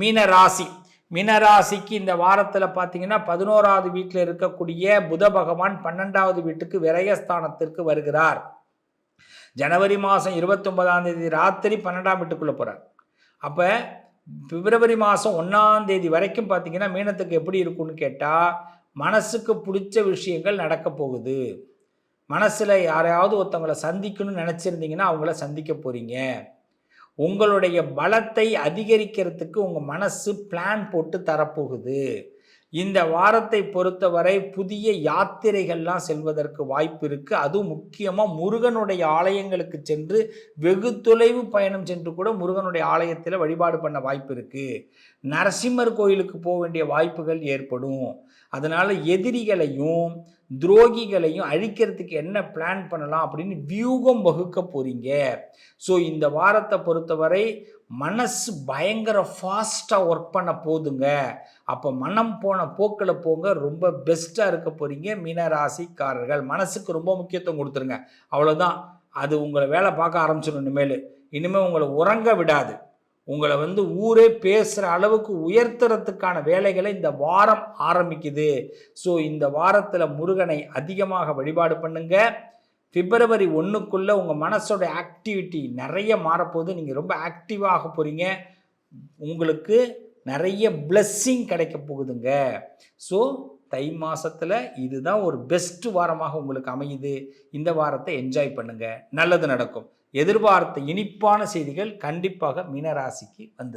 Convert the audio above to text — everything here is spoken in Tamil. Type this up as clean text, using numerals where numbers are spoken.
மீனராசி. மீனராசிக்கு இந்த வாரத்தில் பார்த்தீங்கன்னா 11வது வீட்டில் இருக்கக்கூடிய புத பகவான் 12வது வீட்டுக்கு விரயஸ்தானத்திற்கு வருகிறார். ஜனவரி மாதம் 29ஆம் தேதி ராத்திரி 12ஆம் வீட்டுக்குள்ளே போகிறார். அப்போ பிப்ரவரி மாதம் 1ஆம் தேதி வரைக்கும் பார்த்தீங்கன்னா மீனத்துக்கு எப்படி இருக்குன்னு கேட்டால், மனசுக்கு பிடிச்ச விஷயங்கள் நடக்க போகுது. மனசில் யாரையாவது ஒருத்தவங்களை சந்திக்கணும்னு நினச்சிருந்தீங்கன்னா அவங்கள சந்திக்க போகிறீங்க. உங்களுடைய பலத்தை அதிகரிக்கிறதுக்கு உங்கள் மனசு பிளான் போட்டு தரப்போகுது. இந்த வாரத்தை பொறுத்தவரை புதிய யாத்திரைகள்லாம் செல்வதற்கு வாய்ப்பு இருக்குது. அதுவும் முக்கியமாக முருகனுடைய ஆலயங்களுக்கு சென்று வெகு தொலைவு பயணம் சென்று கூட முருகனுடைய ஆலயத்தில் வழிபாடு பண்ண வாய்ப்பு இருக்குது. நரசிம்மர் கோயிலுக்கு போக வேண்டிய வாய்ப்புகள் ஏற்படும். அதனால் எதிரிகளையும் துரோகிகளையும் அழிக்கிறதுக்கு என்ன பிளான் பண்ணலாம் அப்படின்னு வியூகம் வகுக்க போகிறீங்க. ஸோ இந்த வாரத்தை பொறுத்தவரை மனசு பயங்கர ஃபாஸ்ட்டாக ஒர்க் பண்ண போதுங்க. அப்போ மனம் போன போக்கில் போங்க, ரொம்ப பெஸ்ட்டாக இருக்க போகிறீங்க மீனராசிக்காரர்கள். மனசுக்கு ரொம்ப முக்கியத்துவம் கொடுத்துருங்க, அவ்வளோதான். அது உங்களை வேலை பார்க்க ஆரம்பிச்சிடும். இனிமேல் உங்களை உறங்க விடாது. உங்களை ஊரே பேசுகிற அளவுக்கு உயர்த்துறதுக்கான வேலைகளை இந்த வாரம் ஆரம்பிக்குது. ஸோ இந்த வாரத்தில் முருகனை அதிகமாக வழிபாடு பண்ணுங்க. பிப்ரவரி 1க்குள்ளே உங்கள் மனசோட ஆக்டிவிட்டி நிறைய மாறப்போகுது. நீங்கள் ரொம்ப ஆக்டிவாக போகிறீங்க. உங்களுக்கு நிறைய பிளெஸ்ஸிங் கிடைக்க போகுதுங்க. ஸோ தை மாதத்தில் இதுதான் ஒரு பெஸ்ட் வாரமாக உங்களுக்கு அமையுது. இந்த வாரத்தை என்ஜாய் பண்ணுங்கள், நல்லது நடக்கும். எதிர்பார்த்த இனிப்பான செய்திகள் கண்டிப்பாக மீனராசிக்கு வந்து